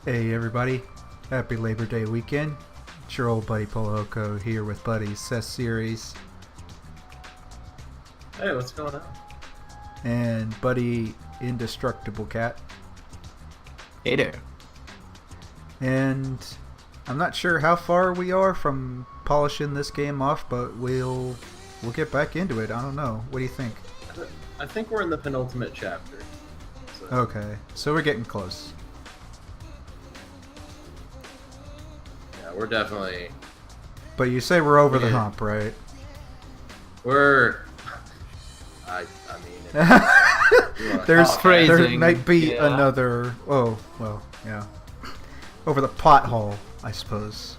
Hey everybody, happy Labor Day weekend. It's your old buddy Poloko here with Buddy's CES series. Hey, what's going on? And Buddy Indestructible Cat. Hey there. And I'm not sure how far we are from polishing this game off, but we'll get back into it. I don't know. What do you think? I think we're in the penultimate chapter. So. Okay, so we're getting close. Yeah, we're definitely... But you say we're over the Yeah. hump, right? We're... I mean... There phrasing. might be Yeah. another... Oh, well, yeah. Over the pothole, I suppose.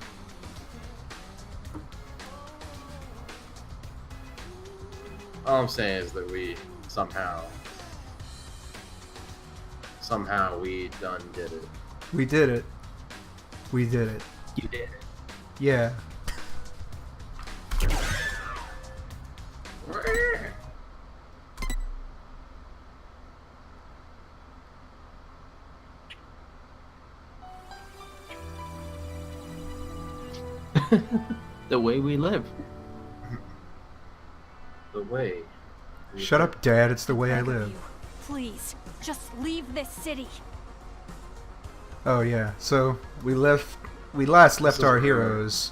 All I'm saying is that we somehow we done did it. We did it. We did it. You did it. Yeah. The way we live. The way. Shut up, Dad. It's the way I live. Please, just leave this city. Oh yeah. So we last left is our where- heroes.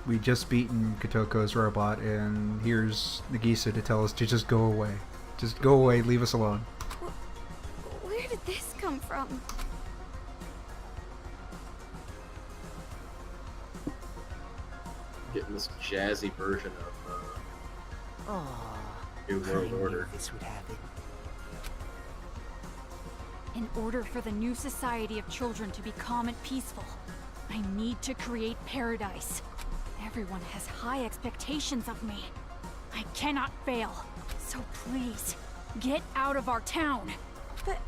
We just beaten Kotoko's robot, and here's Nagisa to tell us to just go away. Just go away. Leave us alone. Where did this come from? Getting this jazzy version of New World Order. This would happen. In order for the new society of children to be calm and peaceful, I need to create paradise. Everyone has high expectations of me. I cannot fail. So please, get out of our town. But...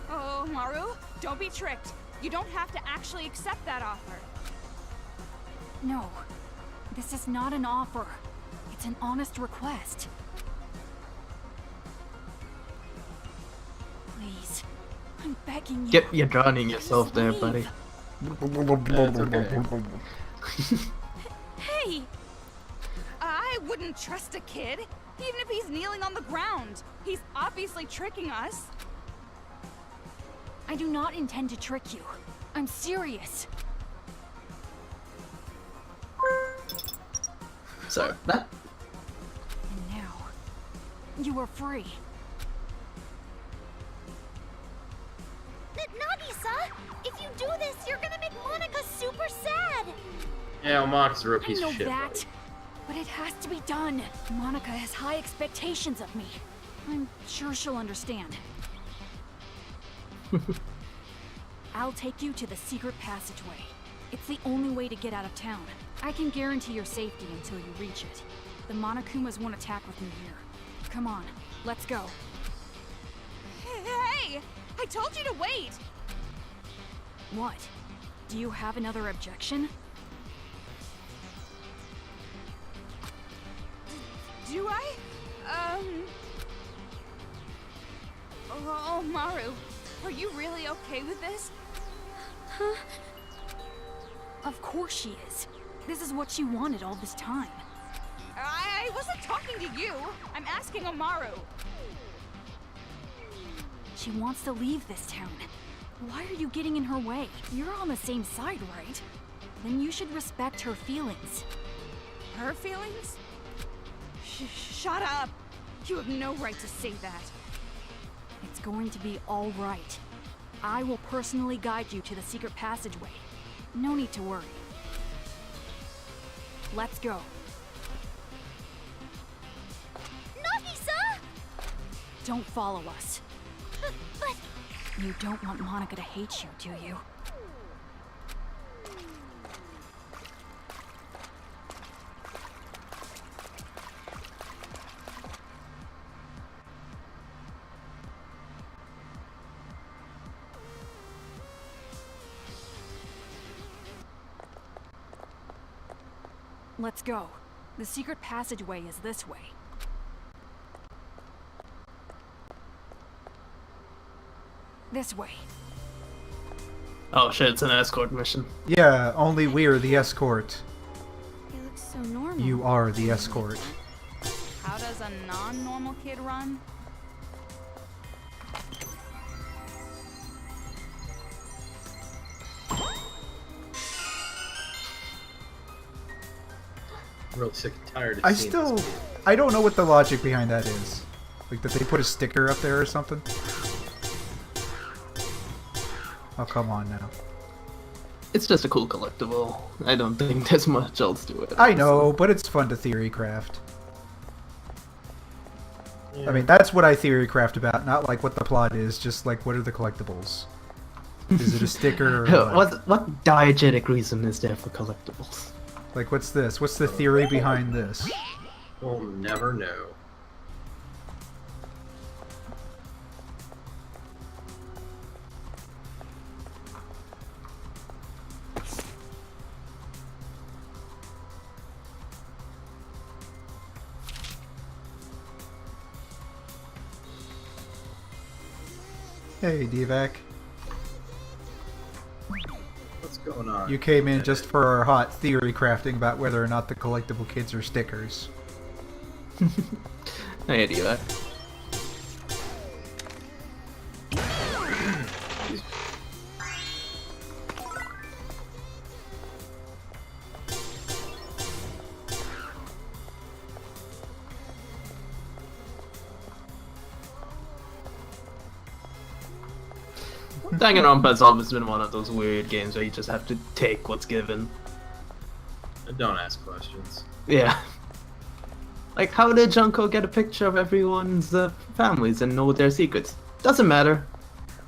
Oh, Maru, don't be tricked. You don't have to actually accept that offer. No, this is not an offer. It's an honest request. Please, I'm begging you. You're drowning yourself there, Leave. buddy. It's okay. Hey! I wouldn't trust a kid, even if he's kneeling on the ground. He's obviously tricking us. I do not intend to trick you. I'm serious. So, that... And now, you are free. Nagisa, if you do this, you're gonna make Monica super sad. Yeah, well, Mock's a real I piece know of shit. that, buddy. but it has to be done. Monica has high expectations of me. I'm sure she'll understand. I'll take you to the secret passageway. It's the only way to get out of town. I can guarantee your safety until you reach it. The Monokumas won't attack with me here. Come on, let's go. Hey! I told you to wait! What? Do you have another objection? Do I? Oh, Maru, are you really okay with this? Huh? Of course she is. This is what she wanted all this time. I wasn't talking to you. I'm asking Amaru. She wants to leave this town. Why are you getting in her way? You're on the same side, right? Then you should respect her feelings. Her feelings? Shut up! You have no right to say that. It's going to be all right. I will personally guide you to the secret passageway. No need to worry. Let's go. Nagisa! Don't follow us. But You don't want Monica to hate you, do you? Let's go. The secret passageway is this way. This way. Oh shit, it's an escort mission. Yeah, only we're the escort. It looks so normal. You are the escort. How does a non-normal kid run? I'm really sick and tired of I seeing still... this kid. I don't know what the logic behind that is. Like, that they put a sticker up there or something? Oh, come on now. It's just a cool collectible. I don't think there's much else to it. I know, but it's fun to theory craft. Yeah. I mean, that's what I theory craft about, not like what the plot is, just like what are the collectibles? Is it a sticker or what? What diegetic reason is there for collectibles? Like, what's this? What's the theory behind this? We'll never know. Hey, Divac. What's going on? You came in just for our hot theory crafting about whether or not the collectible kids are stickers. I do that. Danganronpa has always been one of those weird games where you just have to take what's given. Don't ask questions. Yeah. Like, how did Junko get a picture of everyone's families and know their secrets? Doesn't matter.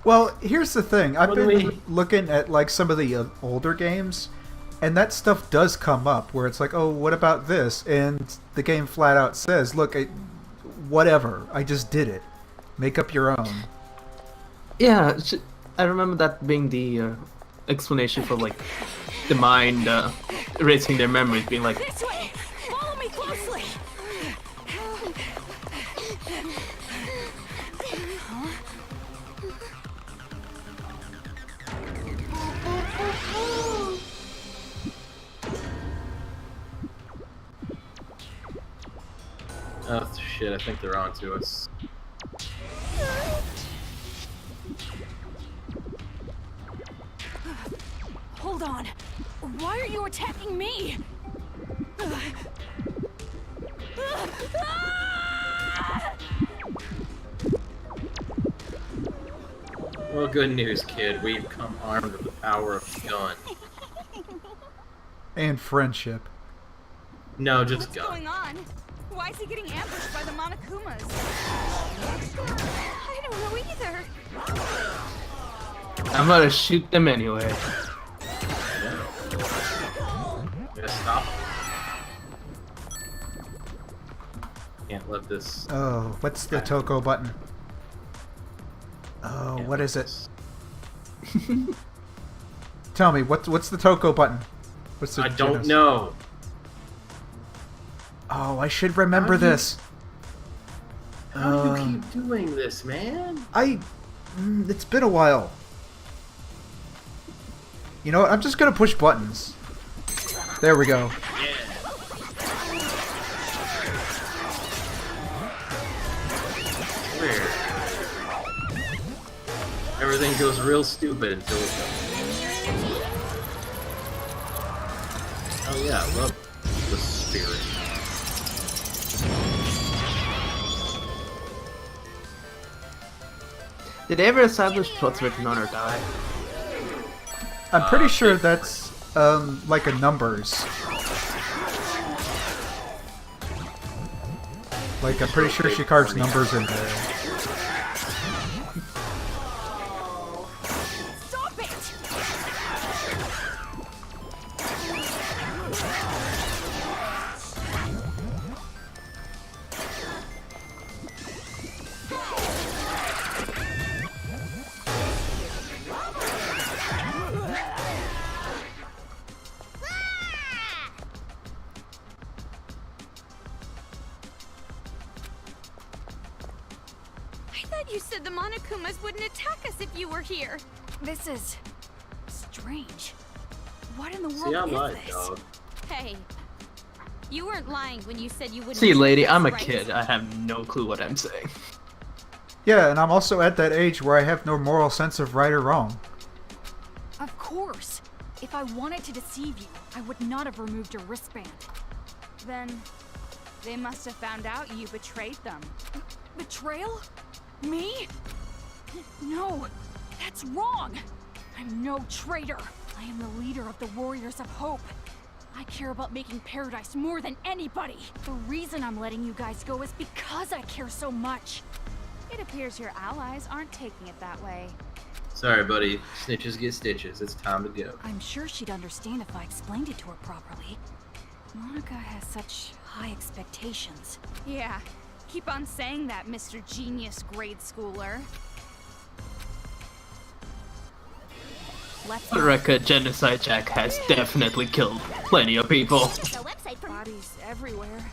Well, here's the thing. I've What do been we- looking at like some of the older games, and that stuff does come up where it's like, oh, what about this? And the game flat out says, look, whatever. I just did it. Make up your own. Yeah, I remember that being the explanation for, like, the mind erasing their memories, being like, This way! Follow me closely! Oh shit, I think they're on to us. Hold on. Why are you attacking me? Well, good news, kid. We've come armed with the power of the gun. And friendship. No, just What's gun. going on? Why is he getting ambushed by the Monokumas? I don't know either. I'm gonna shoot them anyway. Gotta stop. Can't let this. Oh, what's the Toko button? Oh, can't what let is it? this- Tell me, what's the Toko button? What's the I don't genus? know. Oh, I should remember How do you- this. How do you keep doing this, man? It's been a while. You know what? I'm just gonna push buttons. There we go. Yeah. Weird. Everything goes real stupid until it does. Oh yeah, I love the spirit. Did they ever establish what's written on her die? I'm pretty sure big that's like a numbers. Like I'm pretty sure she carves numbers in there. Stop it! Monokumas wouldn't attack us if you were here. This is strange. What in the See, world I'm is lying, this? dog. Hey, you weren't lying when you said you wouldn't. See, attack lady, us, I'm a right? kid. I have no clue what I'm saying. Yeah, and I'm also at that age where I have no moral sense of right or wrong. Of course. If I wanted to deceive you, I would not have removed your wristband. Then they must have found out you betrayed them. Betrayal? Me? No, that's wrong. I'm no traitor. I am the leader of the Warriors of Hope. I care about making paradise more than anybody. The reason I'm letting you guys go is because I care so much. It appears your allies aren't taking it that way. Sorry, buddy. Snitches get stitches. It's time to go. I'm sure she'd understand if I explained it to her properly. Monica has such high expectations. Yeah, keep on saying that, Mr. Genius grade schooler. Let's For the record, Genocide Jack has definitely killed plenty of people. The website for Bodies everywhere.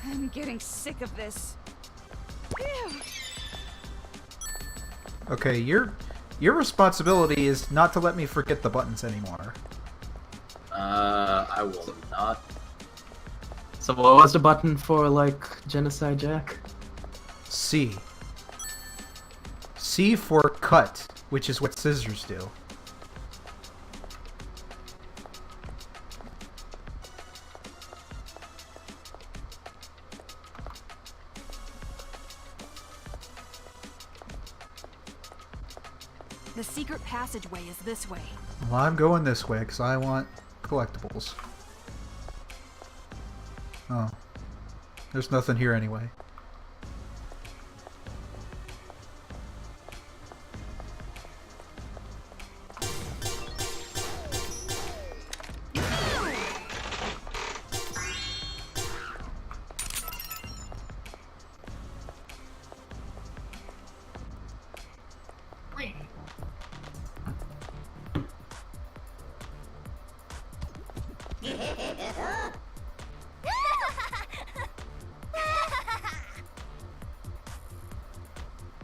I'm getting sick of this. Ew. Okay, your responsibility is not to let me forget the buttons anymore. I will not. So what was the button for, like, Genocide Jack? C. C for cut, which is what scissors do. The secret passageway is this way. Well, I'm going this way because I want collectibles. Oh. There's nothing here anyway.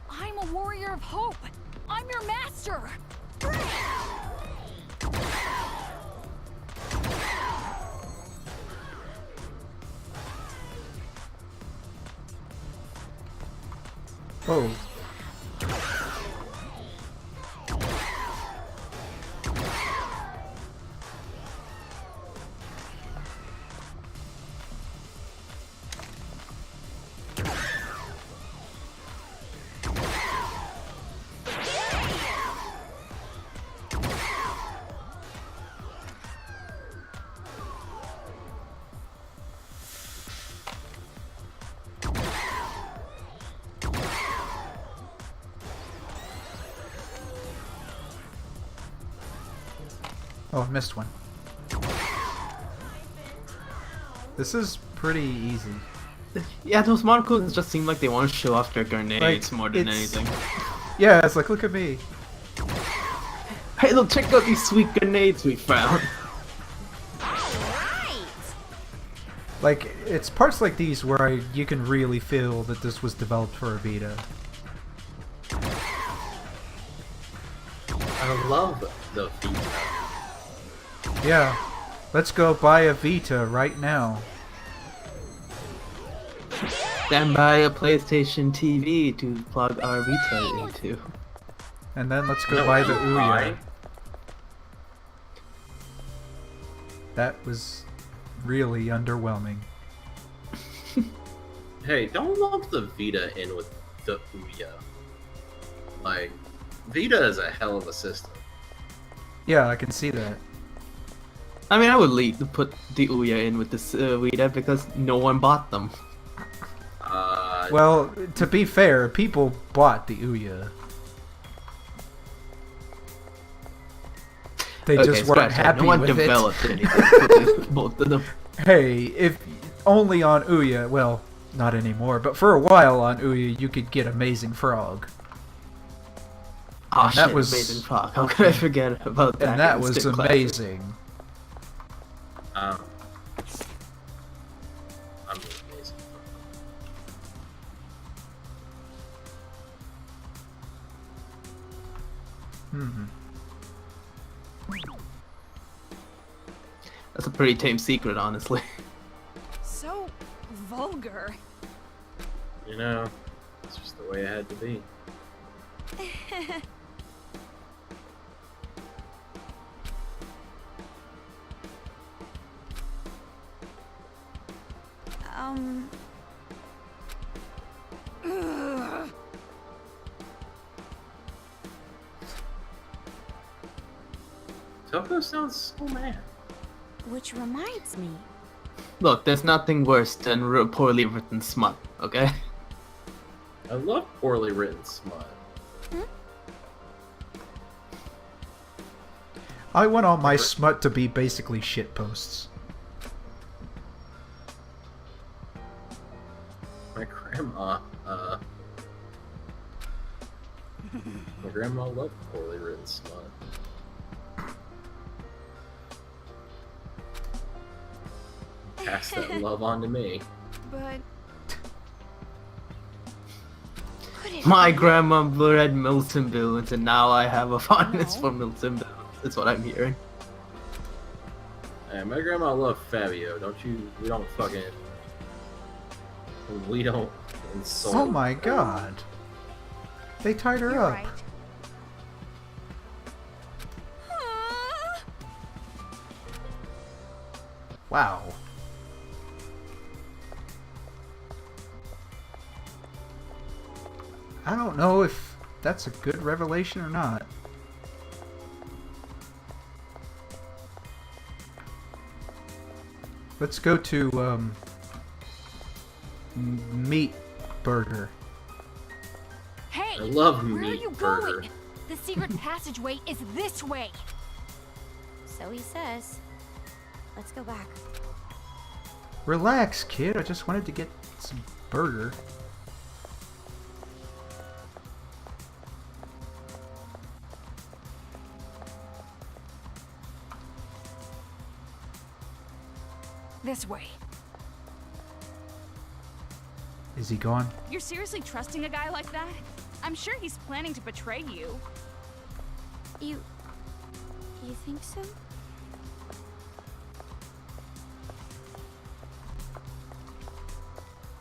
I'm a warrior of hope. I'm your master. Oh. Oh, I missed one. This is pretty easy. Yeah, those Monokumas just seem like they want to show off their grenades more than it's- anything. Yeah, it's like, look at me. Hey, look, check out these sweet grenades we found. right. Like, it's parts like these where you can really feel that this was developed for a Vita. I love the Vita. Yeah. Let's go buy a Vita right now. Then buy a PlayStation TV to plug our Vita into. And then let's go No, buy the why? Ouya. That was really underwhelming. Hey, don't lump the Vita in with the Ouya. Like, Vita is a hell of a system. Yeah, I can see that. I mean, I would put the Ouya in with this Vita because no one bought them. Well, to be fair, people bought the Ouya. They just weren't scratch that. happy No one with developed it. anything for both of them. Hey, if only on Ouya, well, not anymore, but for a while on Ouya you could get Amazing Frog. Oh, that shit, was- Amazing Frog. How could I forget about that? And that was instant classic? amazing. I'm really amazing. Hmm. That's a pretty tame secret, honestly. So vulgar. You know, it's just the way it had to be. Ugh. Toko sounds so mad. Which reminds me. Look, there's nothing worse than poorly written smut, okay? I love poorly written smut. I want all my smut to be basically shit posts. My grandma loved poorly written smut. Pass that love on to me. But could it My be? grandma read Milton Boons, and now I have a fondness No. for Milton Boons. That's what I'm hearing. Hey, my grandma loved Fabio. We don't fucking. We don't insult. Oh my god. They tied her You're up. right. Ah. Wow. I don't know if that's a good revelation or not. Let's go to Meat Burger. Hey! I love Where are meat you burger. going? The secret passageway is this way. So he says. Let's go back. Relax, kid. I just wanted to get some burger. This way. Is he gone? You're seriously trusting a guy like that? I'm sure he's planning to betray you. You think so?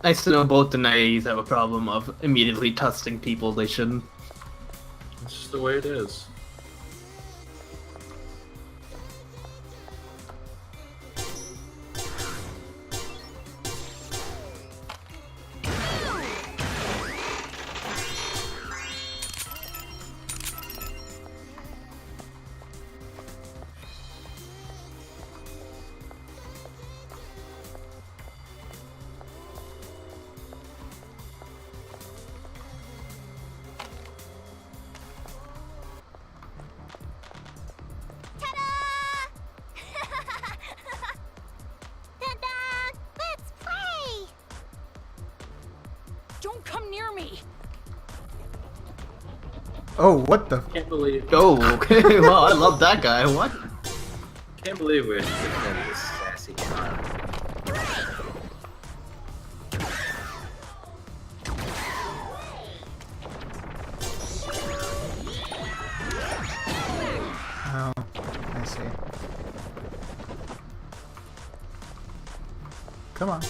I still know both the naives have a problem of immediately trusting people they shouldn't. It's just the way it is. Ta-da! Let's play! Don't come near me. Oh, what the? Can't believe. Oh, okay. Well, I love that guy. What? Can't believe we're defending this sassy child. Oh, I see. Come on.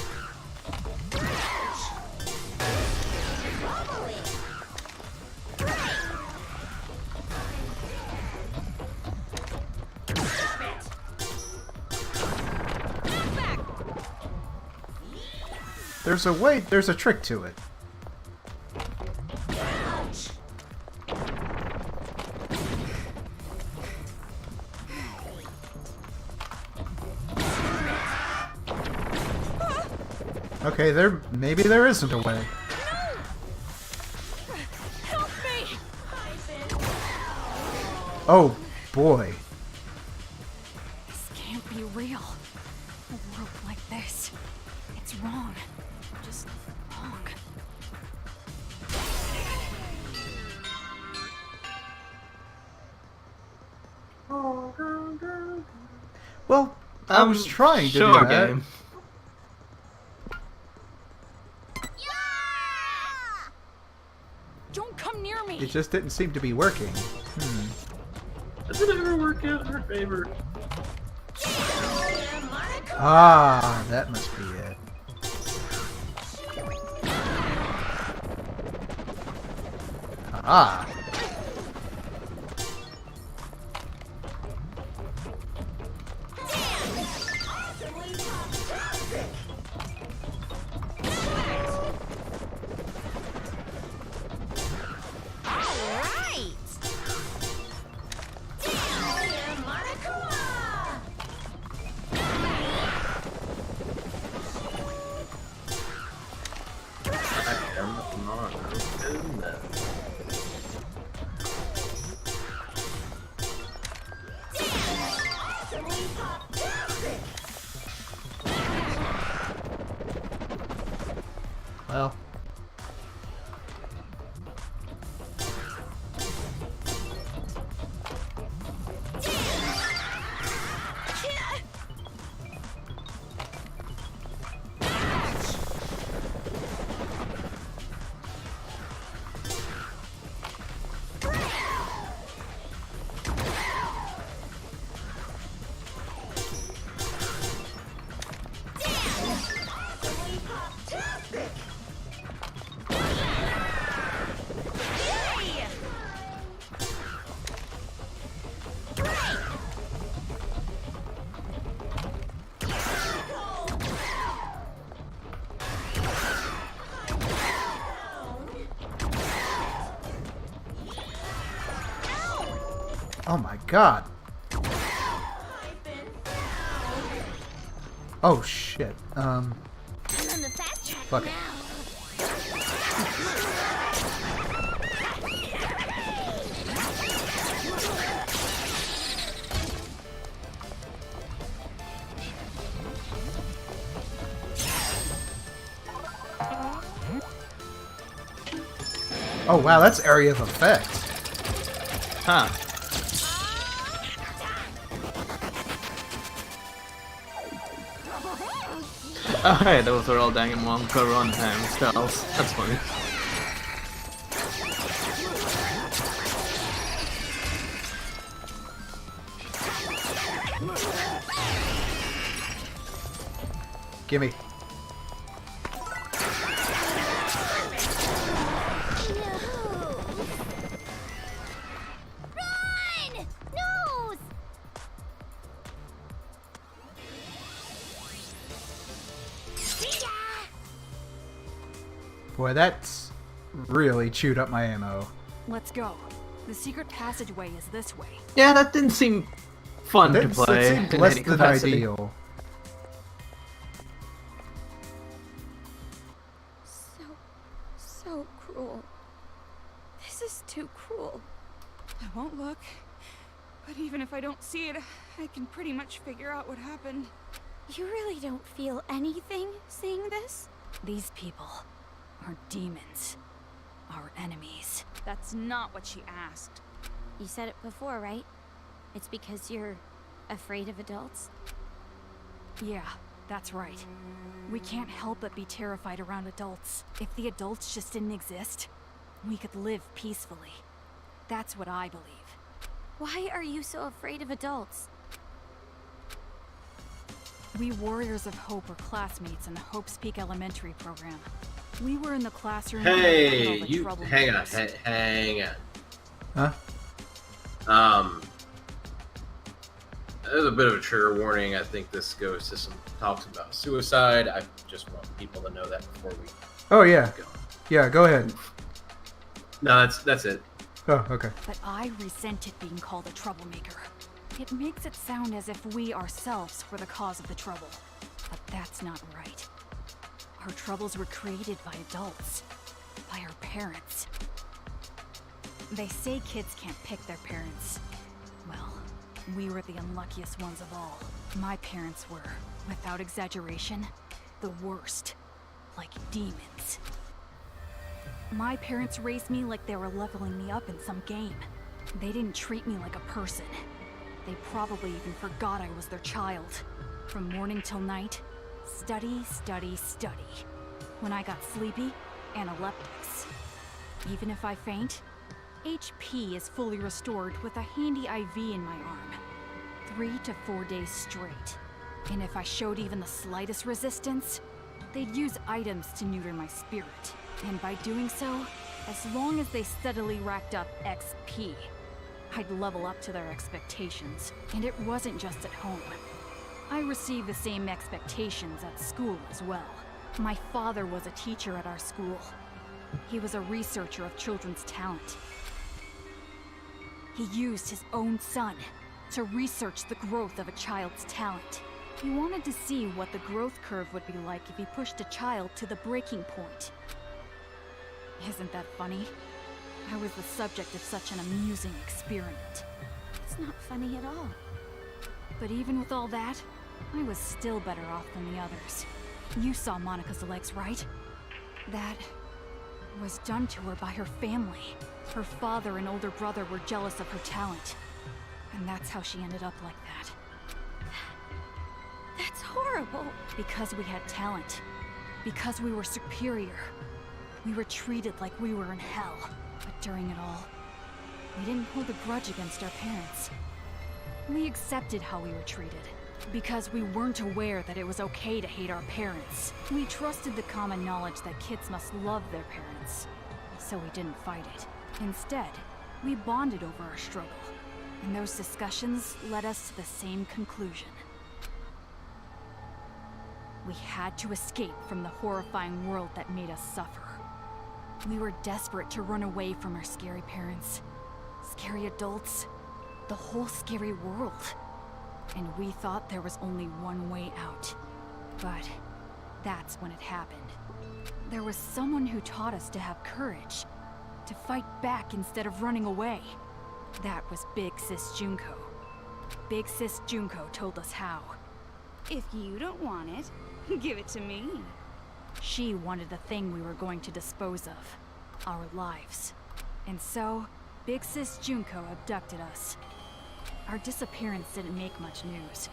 There's a trick to it. Okay, maybe there isn't a way. Help me! Oh, boy. This can't be real. A world like this. It's wrong. Just wrong. Well, I was trying to sure, do that. game. Don't come near me! It just didn't seem to be working. Hmm. Does it ever work out in her favor? Ah, that must be it. Ah. I am not doing that. Well. Oh my god. Oh shit. I'm on the fast track Fuck it. now. Oh wow, that's area of effect. Huh. Oh, hey, those are all Danganronpa runtime spells. That's funny. Gimme. Run! Nose! See ya! Boy, that's really chewed up my ammo. Let's go. The secret passageway is this way. Yeah, that didn't seem fun to That play seemed in less any than capacity. ideal. So cruel. This is too cruel. I won't look. But even if I don't see it, I can pretty much figure out what happened. You really don't feel anything seeing this? These people are demons. Our enemies. That's not what she asked. You said it before, right? It's because you're afraid of adults? Yeah, that's right. We can't help but be terrified around adults. If the adults just didn't exist, we could live peacefully. That's what I believe. Why are you so afraid of adults? We Warriors of Hope were classmates in the Hope's Peak Elementary program. We were in the classroom. when we had all Hey, the you trouble hang on, makers. hang on. Huh? There's a bit of a trigger warning. I think this goes to some talks about suicide. I just want people to know that before we Oh yeah. go. Yeah, go ahead. No, that's it. Oh, okay. But I resented being called a troublemaker. It makes it sound as if we ourselves were the cause of the trouble. But that's not right. Our troubles were created by adults. By our parents. They say kids can't pick their parents. Well, we were the unluckiest ones of all. My parents were, without exaggeration, the worst. Like demons. My parents raised me like they were leveling me up in some game. They didn't treat me like a person. They probably even forgot I was their child. From morning till night, study, study, study. When I got sleepy, analeptics. Even if I faint, HP is fully restored with a handy IV in my arm. 3 to 4 days straight. And if I showed even the slightest resistance, they'd use items to neuter my spirit. And by doing so, as long as they steadily racked up XP, I'd level up to their expectations. And it wasn't just at home. I received the same expectations at school as well. My father was a teacher at our school. He was a researcher of children's talent. He used his own son to research the growth of a child's talent. He wanted to see what the growth curve would be like if he pushed a child to the breaking point. Isn't that funny? I was the subject of such an amusing experiment. It's not funny at all. But even with all that, I was still better off than the others. You saw Monica's legs, right? That was done to her by her family. Her father and older brother were jealous of her talent. And that's how she ended up like that. That's horrible. Because we had talent. Because we were superior. We were treated like we were in hell. But during it all, we didn't hold a grudge against our parents. We accepted how we were treated. Because we weren't aware that it was okay to hate our parents. We trusted the common knowledge that kids must love their parents. So we didn't fight it. Instead, we bonded over our struggle. And those discussions led us to the same conclusion. We had to escape from the horrifying world that made us suffer. We were desperate to run away from our scary parents, scary adults, the whole scary world. And we thought there was only one way out. But that's when it happened. There was someone who taught us to have courage, to fight back instead of running away. That was Big Sis Junko. Big Sis Junko told us how. If you don't want it, give it to me. She wanted the thing we were going to dispose of, our lives. And so, Big Sis Junko abducted us. Our disappearance didn't make much news.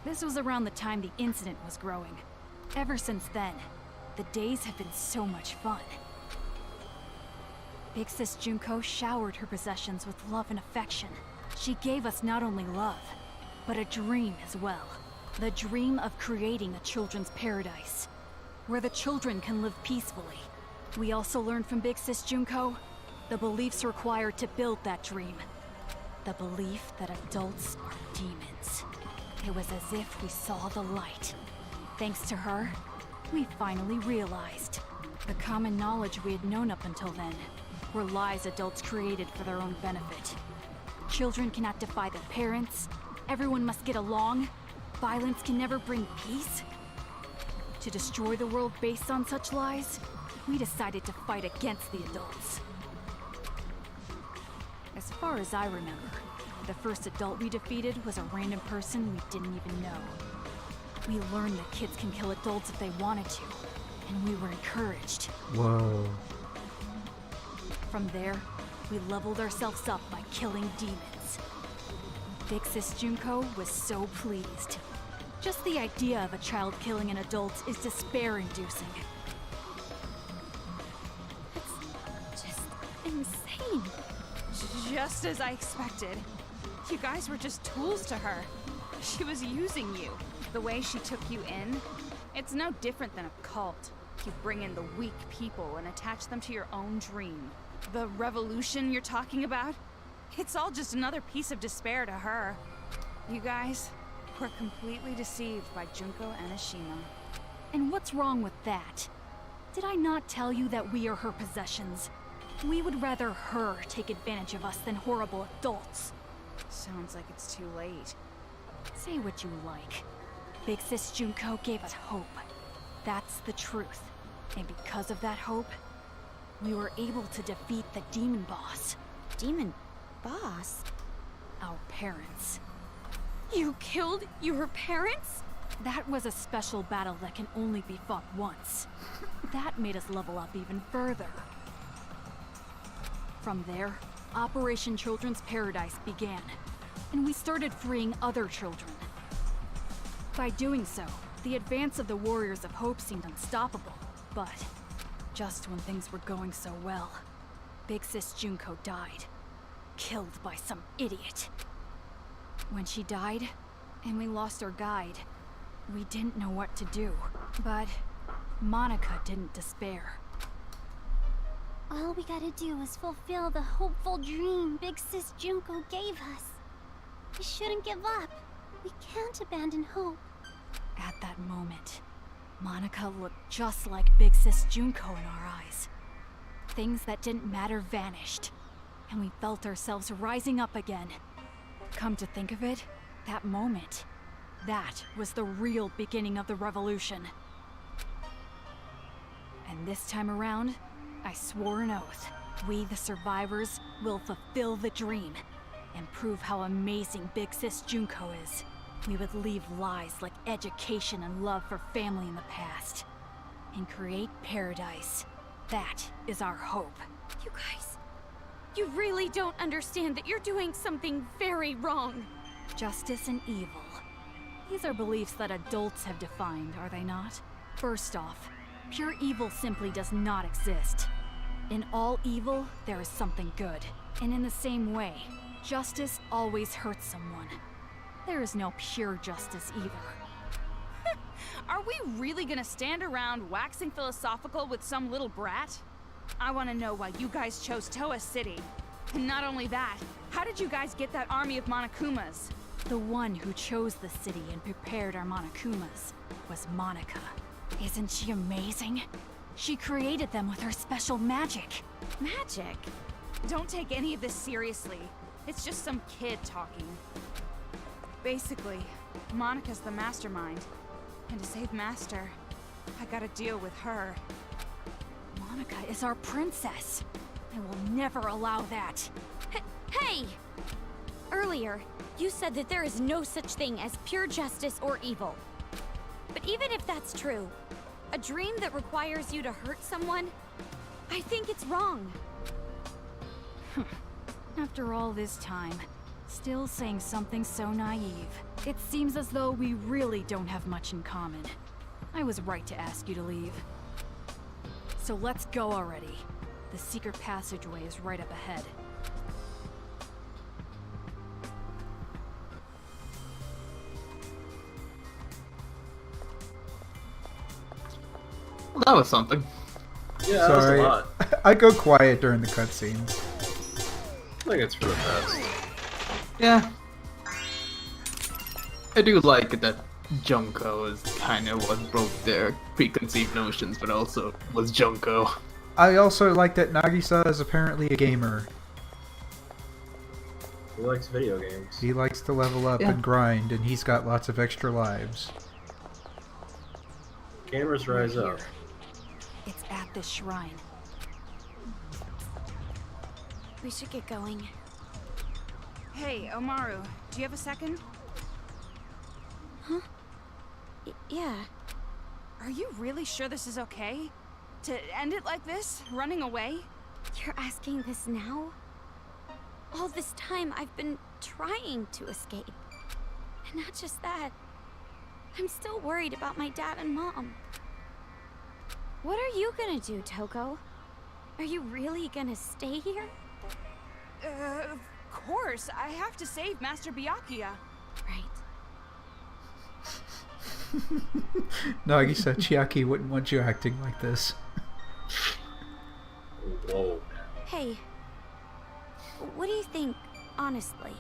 This was around the time the incident was growing. Ever since then, the days have been so much fun. Big Sis Junko showered her possessions with love and affection. She gave us not only love, but a dream as well. The dream of creating a children's paradise, where the children can live peacefully. We also learned from Big Sis Junko the beliefs required to build that dream. The belief that adults are demons. It was as if we saw the light. Thanks to her, we finally realized the common knowledge we had known up until then were lies adults created for their own benefit. Children cannot defy their parents. Everyone must get along. Violence can never bring peace. To destroy the world based on such lies, we decided to fight against the adults. As far as I remember, the first adult we defeated was a random person we didn't even know. We learned that kids can kill adults if they wanted to, and we were encouraged. Whoa. From there, we leveled ourselves up by killing demons. Big Sis Junko was so pleased. Just the idea of a child killing an adult is despair-inducing. It's just insane. Just as I expected. You guys were just tools to her. She was using you. The way she took you in, it's no different than a cult. You bring in the weak people and attach them to your own dream. The revolution you're talking about, it's all just another piece of despair to her. You guys were completely deceived by Junko and Ashima. And what's wrong with that? Did I not tell you that we are her possessions? We would rather her take advantage of us than horrible adults. Sounds like it's too late. Say what you like. Big Sis Junko gave us hope. That's the truth. And because of that hope, we were able to defeat the demon boss. Demon boss? Our parents. You killed your parents? That was a special battle that can only be fought once. That made us level up even further. From there, Operation Children's Paradise began, and we started freeing other children. By doing so, the advance of the Warriors of Hope seemed unstoppable, but just when things were going so well, Big Sis Junko died. Killed by some idiot. When she died, and we lost our guide, we didn't know what to do. But Monica didn't despair. All we gotta do is fulfill the hopeful dream Big Sis Junko gave us. We shouldn't give up. We can't abandon hope. At that moment, Monica looked just like Big Sis Junko in our eyes. Things that didn't matter vanished, and we felt ourselves rising up again. Come to think of it, that moment, that was the real beginning of the revolution. And this time around, I swore an oath. We, the survivors, will fulfill the dream and prove how amazing Big Sis Junko is. We would leave lies like education and love for family in the past and create paradise. That is our hope. You guys, you really don't understand that you're doing something very wrong. Justice and evil. These are beliefs that adults have defined, are they not? First off, pure evil simply does not exist. In all evil, there is something good. And in the same way, justice always hurts someone. There is no pure justice either. Are we really gonna stand around waxing philosophical with some little brat? I wanna know why you guys chose Toa City. And not only that, how did you guys get that army of Monokumas? The one who chose the city and prepared our Monokumas was Monica. Isn't she amazing? She created them with her special magic. Magic? Don't take any of this seriously. It's just some kid talking. Basically, Monica's the mastermind. And to save Master, I gotta deal with her. Monica is our princess. I will never allow that. Hey! Earlier, you said that there is no such thing as pure justice or evil. But even if that's true, a dream that requires you to hurt someone, I think it's wrong. After all this time, still saying something so naive. It seems as though we really don't have much in common. I was right to ask you to leave. So let's go already. The secret passageway is right up ahead. Well, that was something. Yeah, Sorry. that was a lot. I go quiet during the cutscenes. I think it's for the best. Yeah. I do like that Junko is kind of what broke their preconceived notions, but also was Junko. I also like that Nagisa is apparently a gamer. He likes video games. He likes to level up Yeah. and grind, and he's got lots of extra lives. Gamers rise We're up. here. It's at this shrine. We should get going. Hey, Omaru, do you have a second? Yeah. Are you really sure this is okay? To end it like this? Running away? You're asking this now? All this time I've been trying to escape. And not just that. I'm still worried about my dad and mom. What are you gonna do, Toko? Are you really gonna stay here? Of course, I have to save Master Byakuya. Right. Nagisa Chiaki wouldn't want you acting like this. Whoa. Hey, what do you think, honestly?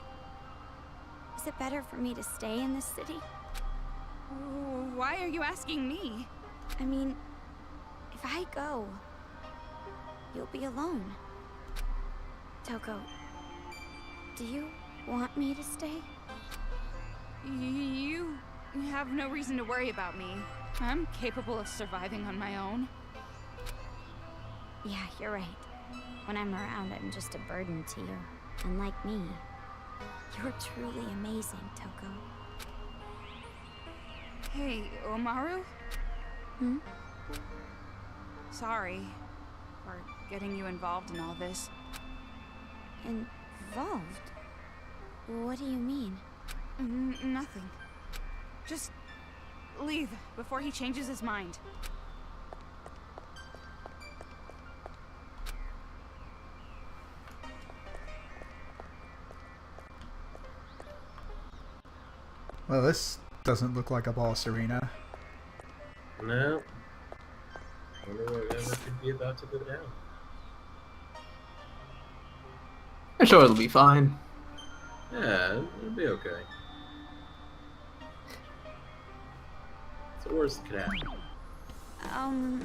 Is it better for me to stay in this city? Why are you asking me? I mean, if I go, you'll be alone. Toko, do you want me to stay? You have no reason to worry about me. I'm capable of surviving on my own. Yeah, you're right. When I'm around, I'm just a burden to you. Unlike me, you're truly amazing, Toko. Hey, Omaru? Hmm? Sorry for getting you involved in all this. Involved? What do you mean? Nothing. Just leave before he changes his mind. Well, this doesn't look like a boss arena. No. Wonder whatever could be about to go down. I'm sure it'll be fine. Yeah, it'll be okay. What's the worst that could happen?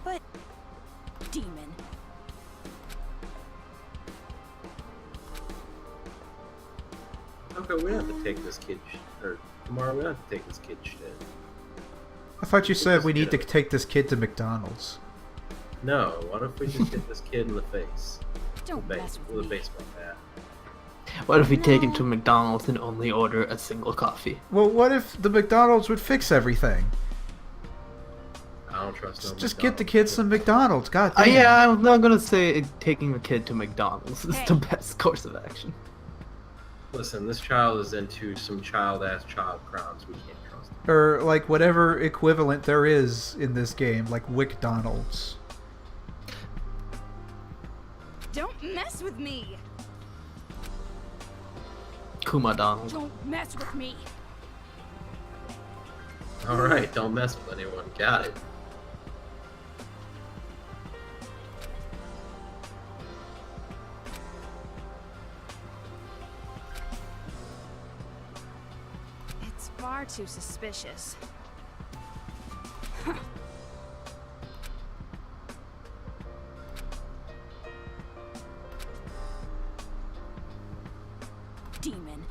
But demon. Okay, we don't have to take this kid, or tomorrow we don't have to take this kid shit. I thought you said we need to Yeah. take this kid to McDonald's. No, what if we just hit this kid in the face Don't mess with a with me. baseball bat? What if we take him to McDonald's and only order a single coffee? Well, what if the McDonald's would fix everything? I don't trust no Just get the McDonald's. kids some McDonald's. God damn. Yeah, I'm not gonna say taking a kid to McDonald's is the Hey. best course of action. Listen, this child is into some child-ass child crimes. We can't trust him. Or like whatever equivalent there is in this game, like WickDonald's. Don't mess with me! Kuma Donald. Don't mess with me. Alright, don't mess with anyone. Got it. It's far too suspicious. Demon.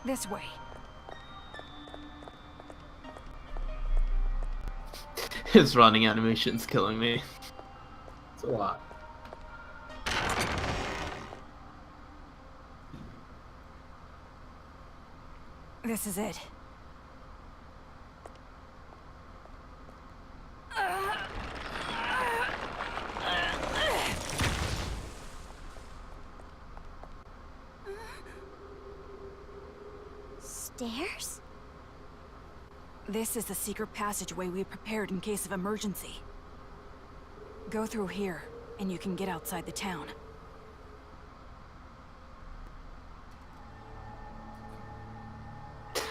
This way. His running animation's killing me. It's a lot. This is it. Stairs? This is the secret passageway we prepared in case of emergency. Go through here, and you can get outside the town.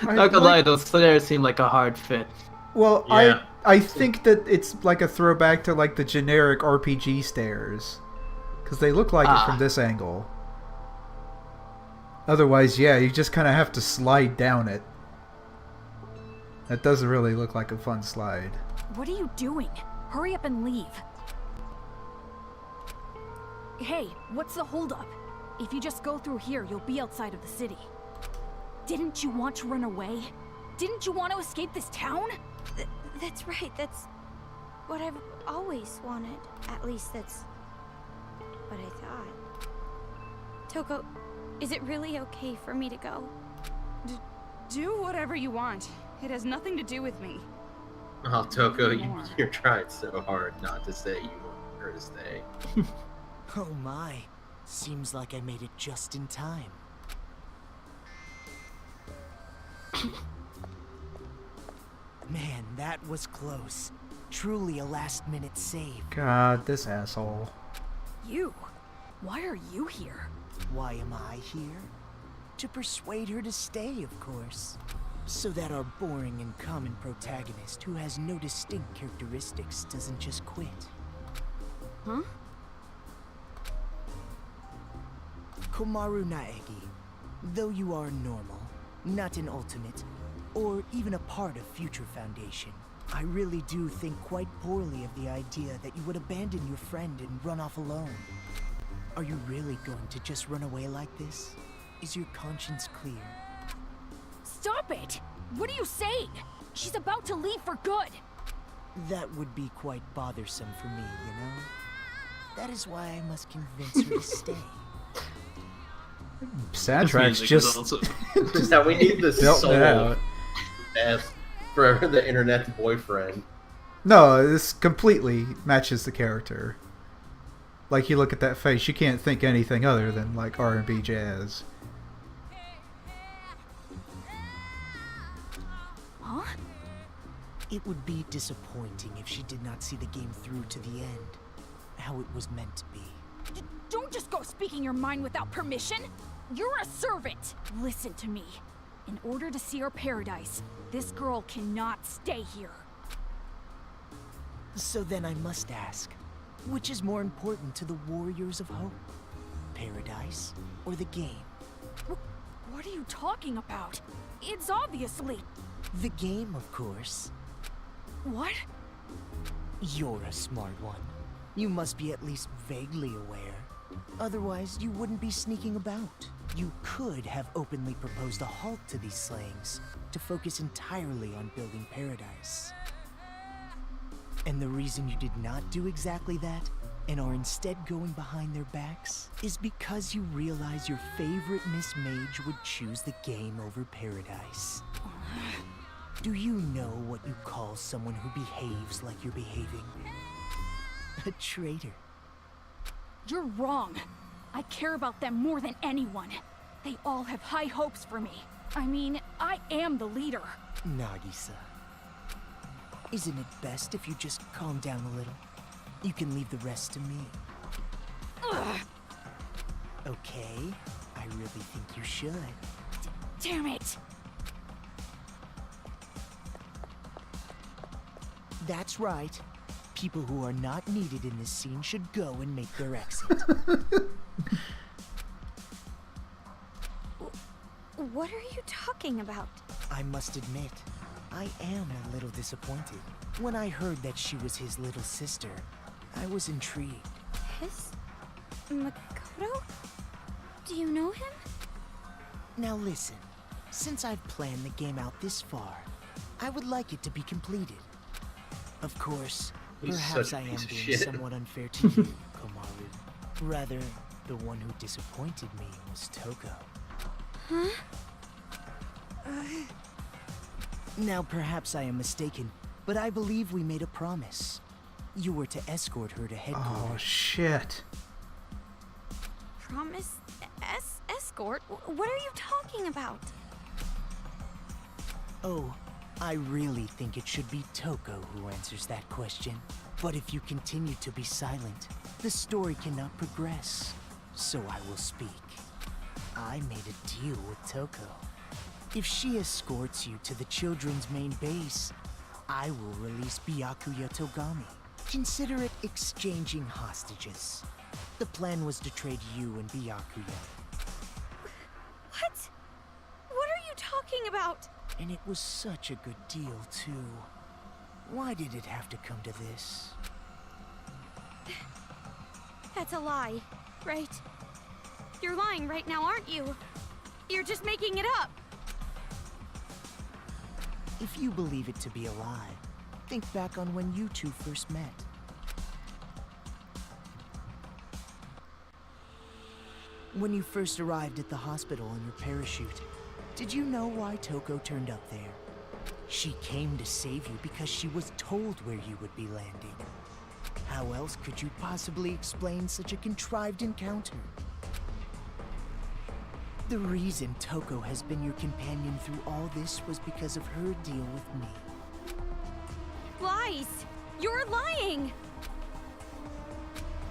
Not gonna lie, those stairs seem like a hard fit. Well, Yeah. I think that it's like a throwback to like the generic RPG stairs, because they look like it from this angle. Otherwise, yeah, you just kind of have to slide down it. That doesn't really look like a fun slide. What are you doing? Hurry up and leave. Hey, what's the holdup? If you just go through here, you'll be outside of the city. Didn't you want to run away? Didn't you want to escape this town? That's right, that's what I've always wanted. At least that's what I thought. Toko, is it really okay for me to go? Do whatever you want. It has nothing to do with me. Oh, Toko, More. you're trying so hard not to say you want her to stay. Oh my. Seems like I made it just in time. Man, that was close. Truly a last-minute save. God, this asshole. You? Why are you here? Why am I here? To persuade her to stay, of course. So that our boring and common protagonist, who has no distinct characteristics, doesn't just quit. Huh? Komaru Naegi, though you are normal, not an ultimate, or even a part of Future Foundation, I really do think quite poorly of the idea that you would abandon your friend and run off alone. Are you really going to just run away like this? Is your conscience clear? Stop it! What are you saying? She's about to leave for good. That would be quite bothersome for me, you know? That is why I must convince her to stay. Soundtrack's This music is just also- Just how we need this belting it soul out. death for the internet boyfriend. No, this completely matches the character. Like, you look at that face, you can't think anything other than, like, R&B jazz. Huh? It would be disappointing if she did not see the game through to the end, how it was meant to be. Don't just go speaking your mind without permission. You're a servant. Listen to me. In order to see our paradise, this girl cannot stay here. So then I must ask, which is more important to the Warriors of Hope? Paradise or the game? What are you talking about? It's obviously... The game, of course. What? You're a smart one. You must be at least vaguely aware. Otherwise, you wouldn't be sneaking about. You could have openly proposed a halt to these slayings, to focus entirely on building paradise. And the reason you did not do exactly that, and are instead going behind their backs, is because you realize your favorite Miss Mage would choose the game over paradise. Do you know what you call someone who behaves like you're behaving? A traitor. You're wrong. I care about them more than anyone. They all have high hopes for me. I mean, I am the leader. Nagisa. Isn't it best if you just calm down a little? You can leave the rest to me. Ugh, Okay, I really think you should. damn it! That's right. People who are not needed in this scene should go and make their exit. What are you talking about? I must admit, I am a little disappointed. When I heard that she was his little sister, I was intrigued. His? Makoto? Do you know him? Now listen, since I've planned the game out this far, I would like it to be completed. Of course, He's perhaps such a I am piece of being shit. somewhat unfair to you, Komaru. Rather, the one who disappointed me was Toko. Huh? Now perhaps I am mistaken, but I believe we made a promise. You were to escort her to Oh, headquarters. shit. Promise? Escort? What are you talking about? Oh, I really think it should be Toko who answers that question. But if you continue to be silent, the story cannot progress. So I will speak. I made a deal with Toko. If she escorts you to the children's main base, I will release Byakuya Togami. Consider it exchanging hostages. The plan was to trade you and Byakuya, What? What are you talking about? and it was such a good deal, too. Why did it have to come to this? That's a lie, right? You're lying right now, aren't you? You're just making it up. If you believe it to be a lie, think back on when you two first met. When you first arrived at the hospital on your parachute, did you know why Toko turned up there? She came to save you because she was told where you would be landing. How else could you possibly explain such a contrived encounter? The reason Toko has been your companion through all this was because of her deal with me. Lies! You're lying!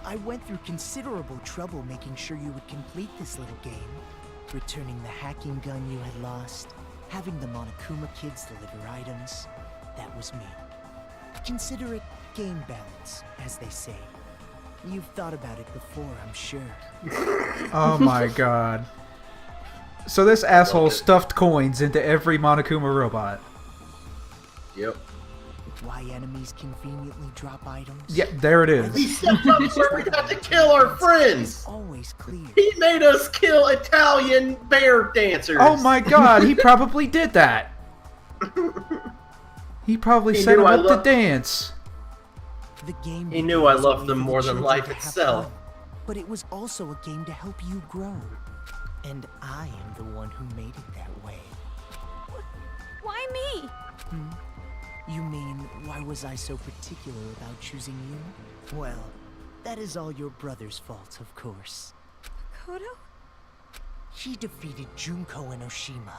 I went through considerable trouble making sure you would complete this little game. Returning the hacking gun you had lost, having the Monokuma kids deliver items. That was me. Consider it game balance, as they say. You've thought about it before, I'm sure. Oh my god. So this asshole Okay. stuffed coins into every Monokuma robot. Yep. Why enemies conveniently drop items? Yeah, there it He is. stepped up where we got to kill our friends. Always clear. He made us kill Italian bear dancers. Oh my god, he probably did that. He probably He set knew him I up to loved- dance. The game He knew I was loved a them way for more the than children life to have itself. fun, but it was also a game to help you grow. And I am the one who made it that way. Why me? You mean, why was I so particular about choosing you? Well, that is all your brother's fault, of course. Kodo? He defeated Junko and Oshima,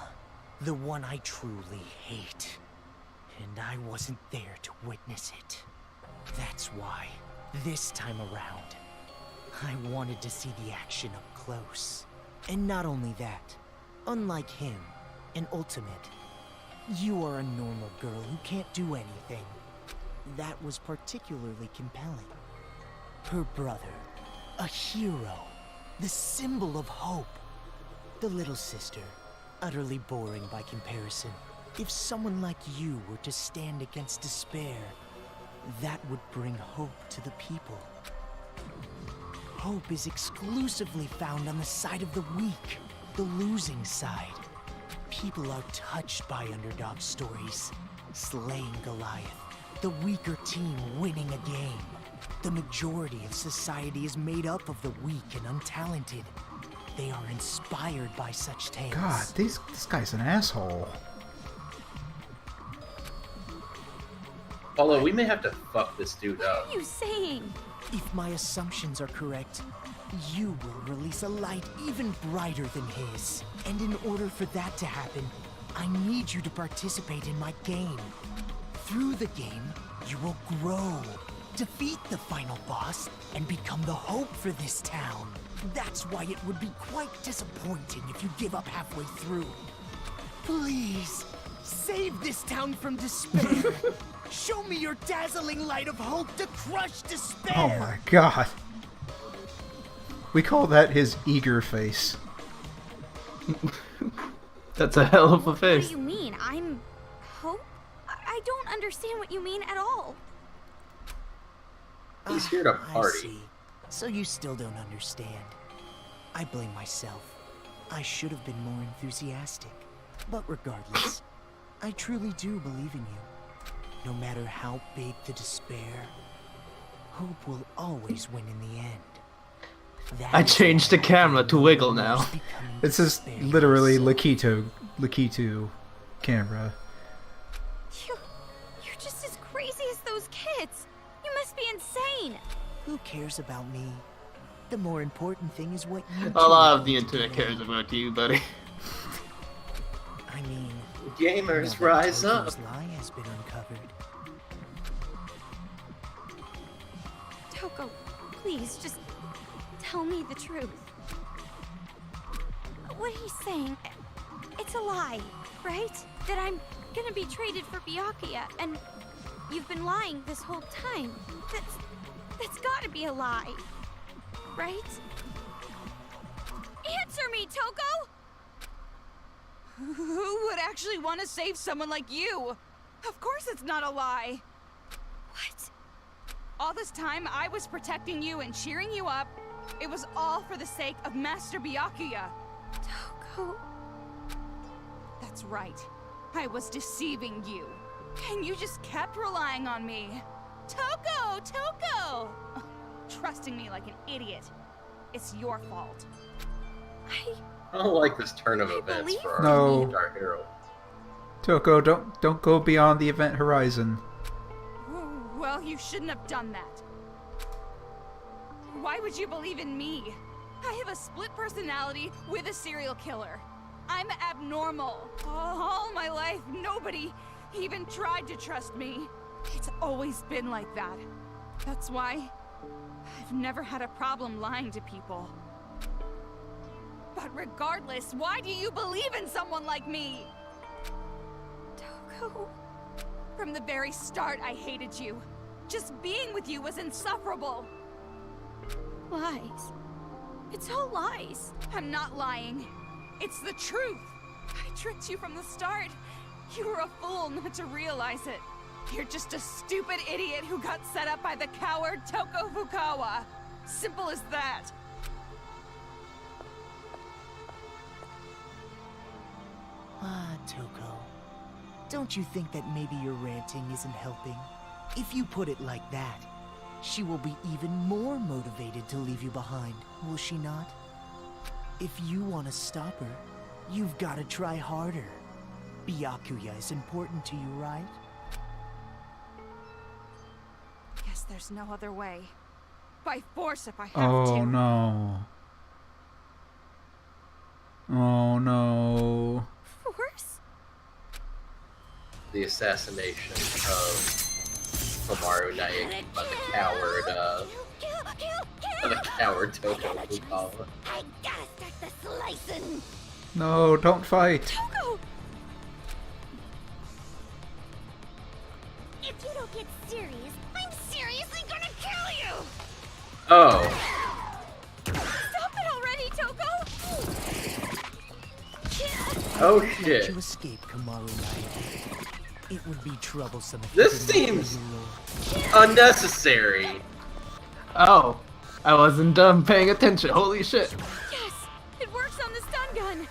the one I truly hate. And I wasn't there to witness it. That's why, this time around, I wanted to see the action up close. And not only that, unlike him, an ultimate, you are a normal girl who can't do anything. That was particularly compelling. Her brother, a hero, the symbol of hope. The little sister, utterly boring by comparison. If someone like you were to stand against despair, that would bring hope to the people. Hope is exclusively found on the side of the weak, the losing side. People are touched by underdog stories, slaying Goliath, the weaker team winning a game. The majority of society is made up of the weak and untalented. They are inspired by such tales. God, this guy's an asshole. Although we may have to fuck this dude What up. are you saying? If my assumptions are correct, you will release a light even brighter than his. And in order for that to happen, I need you to participate in my game. Through the game, you will grow, defeat the final boss, and become the hope for this town. That's why it would be quite disappointing if you give up halfway through. Please, save this town from despair. Show me your dazzling light of hope to crush despair. Oh my god. We call that his eager face. That's a hell of a What face. do you mean? I'm hope? I don't understand what you mean at all. He's here to I party. see. So you still don't understand. I blame myself. I should have been more enthusiastic. But regardless, I truly do believe in you. No matter how big the despair, hope will always win in the end. That I is changed the why camera to wiggle now. becoming This is despair literally yourself. Lakitu camera. You're just as crazy as those kids. You must be insane. Who cares about me? The more important thing is what you do. A lot of the with internet today. cares about you, buddy. I mean, Gamers now that rise up. Toko's lie has been uncovered. Toko, please, just tell me the truth. What he's saying, it's a lie, right? That I'm gonna be traded for Byakuya, and you've been lying this whole time. That's gotta be a lie, right? Answer me, Toko! Who would actually want to save someone like you? Of course it's not a lie. What? All this time I was protecting you and cheering you up. It was all for the sake of Master Byakuya. Toko... That's right. I was deceiving you. And you just kept relying on me. Toko! Toko! Trusting me like an idiot. It's your fault. I don't like this turn of I events believe for No. our hero. Toko, don't go beyond the event horizon. Well, you shouldn't have done that. Why would you believe in me? I have a split personality with a serial killer. I'm abnormal. All my life, nobody even tried to trust me. It's always been like that. That's why I've never had a problem lying to people. But regardless, why do you believe in someone like me? Toko... From the very start, I hated you. Just being with you was insufferable. Lies. It's all lies. I'm not lying. It's the truth. I tricked you from the start. You were a fool not to realize it. You're just a stupid idiot who got set up by the coward Toko Fukawa. Simple as that. Ah, Toko. Don't you think that maybe your ranting isn't helping? If you put it like that, she will be even more motivated to leave you behind, will she not? If you want to stop her, you've got to try harder. Byakuya is important to you, right? Guess there's no other way. By force if I have Oh to. no. Oh no. Force? The assassination of Komaru Naegi by the coward, by the coward Toko Fukawa. I gotta start the slicing. No, don't fight. Toko! If you don't get serious, I'm seriously gonna kill you! Oh, Stop it already, Toko! oh Let shit. you escape, Komaru Naegi. It would be troublesome if This you didn't seems- play your role. Unnecessary. Oh, I wasn't paying attention. Holy shit. Yes! It works on the stun gun!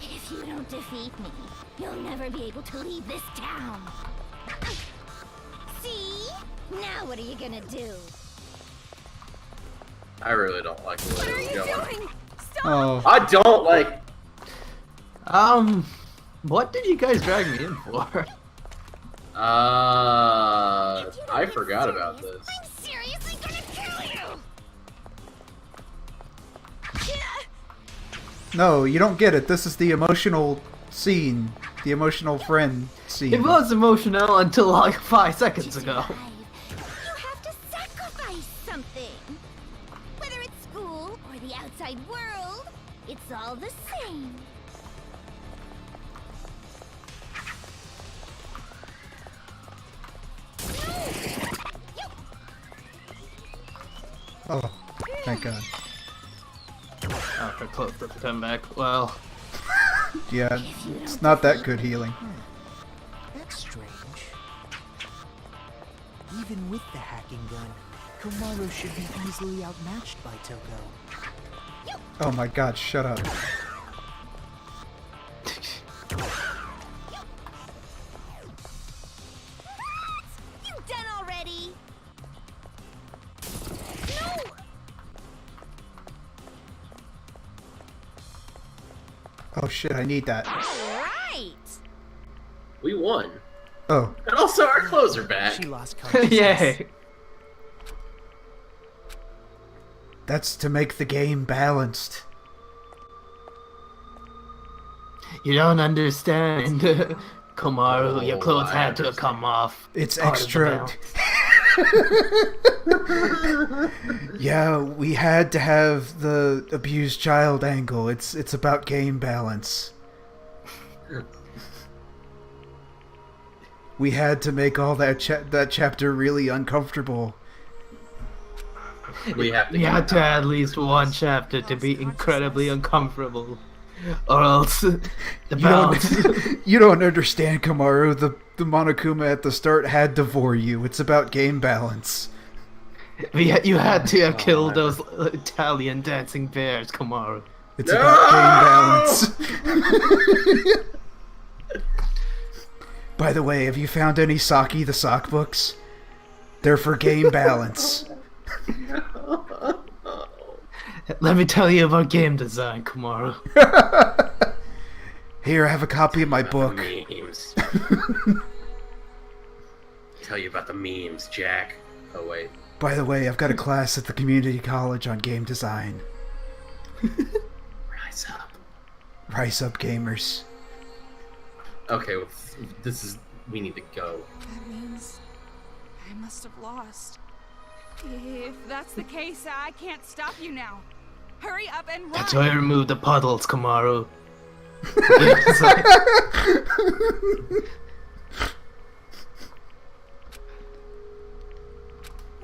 If you don't defeat me, you'll never be able to leave this town. See? Now what are you gonna do? I really don't like the way What are this you is going. doing? Stop! Oh. I don't like. What did you guys drag me in for? I forgot about this. I'm seriously gonna kill you! No, you don't get it. This is the emotional scene. The emotional friend scene. It was emotional until like 5 seconds ago. You have to sacrifice something. Whether it's school or the outside world, it's all the same. Oh, thank God. Oh, for close to come back. Well, Yeah, it's not that good healing. That's strange. Even with the hacking gun, Komaru should be easily outmatched by Toko. Oh my God, shut up. You done already? Oh shit, I need that. Right. We won. Oh, And also, our clothes are back. She lost consciousness. yay. that's to make the game balanced. You don't understand. Komaru, your Oh, clothes I had to understand. come off. It's Part of the extra. balance. Yeah, we had to have the abused child angle. It's about game balance. We had to make all that chapter really uncomfortable. We have to. You get had it to out. add at least one chapter to be incredibly uncomfortable. Or else the balance. You don't understand, Kamaru. The Monokuma at the start had to vor you. It's about game balance. You had to have killed those Italian dancing bears, Komaru. It's about game balance. By the way, have you found any Saki the sock books? They're for game balance. Let me tell you about game design, Komaru. Here, I have a copy of my book. Memes. Tell you about the memes, Jack. Oh wait. By the way, I've got a class at the community college on game design. Rise up. Rise up, gamers. Okay, well, this is. We need to go. That means I must have lost. If that's the case, I can't stop you now. Hurry up and run! That's why I removed the puddles, Komaru.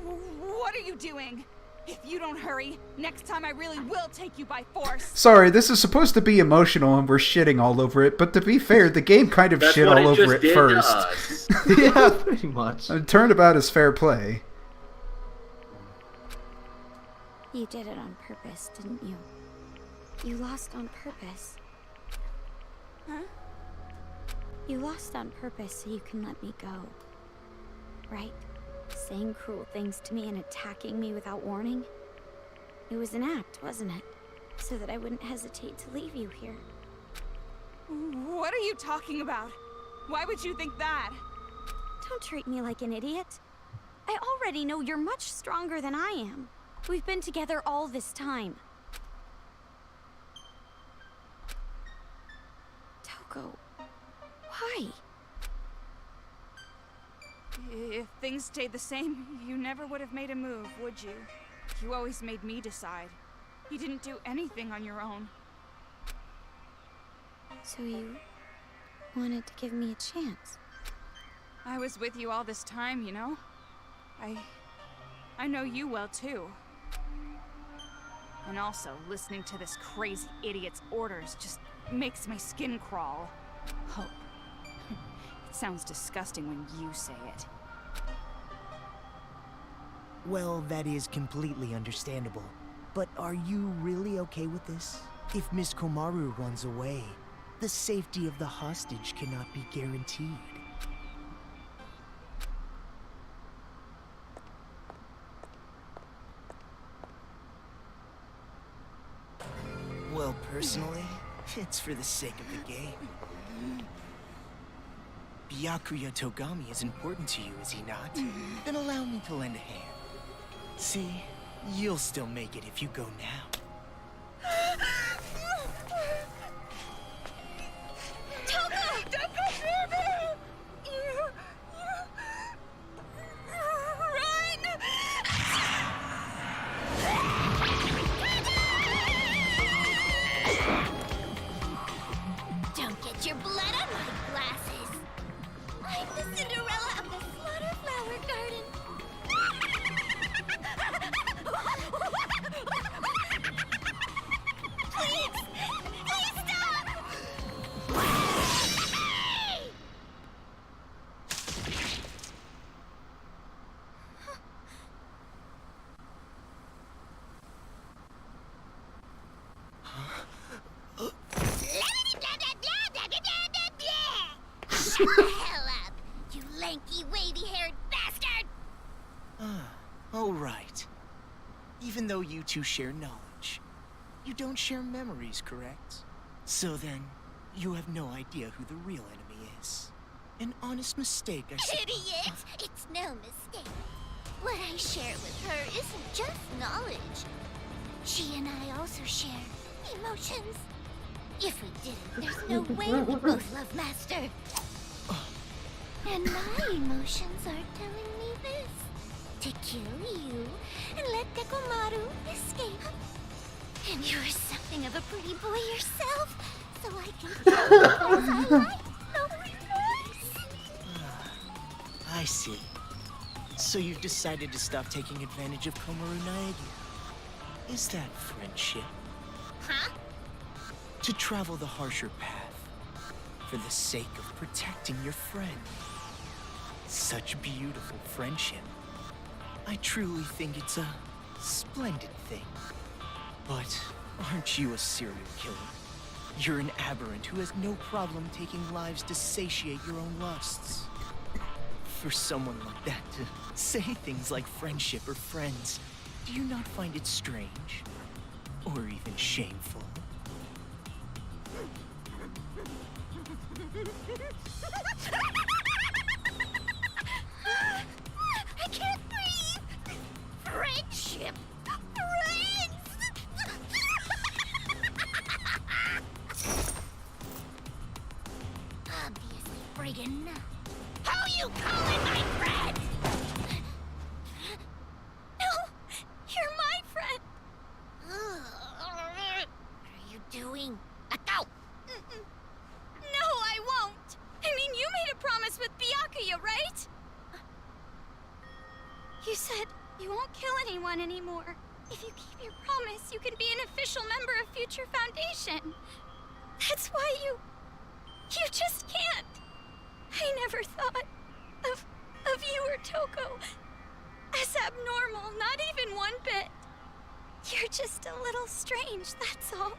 What are you doing? If you don't hurry, next time I really will take you by force. Sorry, this is supposed to be emotional and we're shitting all over it, but to be fair, the game kind of That's shit what all it over just it did first. to us. Yeah, pretty much. Turnabout is fair play. You did it on purpose, didn't you? You lost on purpose. Huh? You lost on purpose so you can let me go. Right? Saying cruel things to me and attacking me without warning. It was an act, wasn't it? So that I wouldn't hesitate to leave you here. What are you talking about? Why would you think that? Don't treat me like an idiot. I already know you're much stronger than I am. We've been together all this time. Toko, why? If things stayed the same, you never would have made a move, would you? You always made me decide. You didn't do anything on your own. So you wanted to give me a chance? I was with you all this time, you know? I know you well, too. And also, listening to this crazy idiot's orders just makes my skin crawl. Hope. It sounds disgusting when you say it. Well, that is completely understandable. But are you really okay with this? If Miss Komaru runs away, the safety of the hostage cannot be guaranteed. Well, personally, it's for the sake of the game. Byakuya Togami is important to you, is he not? Then allow me to lend a hand. See, you'll still make it if you go now. Don't get your blood on my glasses. I'm the Cinderella of the Slaughterflower Garden. Please! Please stop! Shut the hell up, you lanky, wavy-haired bastard! Oh, right. Even though you two share knowledge, you don't share memories, correct? So then, you have no idea who the real enemy is. An honest mistake, I suppose. Idiot! It's no mistake. What I share with her isn't just knowledge. She and I also share emotions. If we didn't, there's no way we both love Master. And my emotions are telling me this. To kill you and let Dekomaru escape. And you're something of a pretty boy yourself, so I can kill you as I like. No remorse. I see. So you've decided to stop taking advantage of Komaru Naegi. Is that friendship? Huh? To travel the harsher path for the sake of protecting your friend. Such beautiful friendship. I truly think it's a splendid thing. But aren't you a serial killer? You're an aberrant who has no problem taking lives to satiate your own lusts. For someone like that to say things like friendship or friends, do you not find it strange? Or even shameful? I can't breathe! Friendship! Friends! Obviously friggin' not. Who you calling my friend? No! You're my friend! What are you doing? Let go! No, I won't! I mean, you made a promise with Byakuya, right? You said you won't kill anyone anymore. If you keep your promise, you can be an official member of Future Foundation. That's why you just can't. I never thought of you or Toko as abnormal, not even one bit. You're just a little strange, that's all.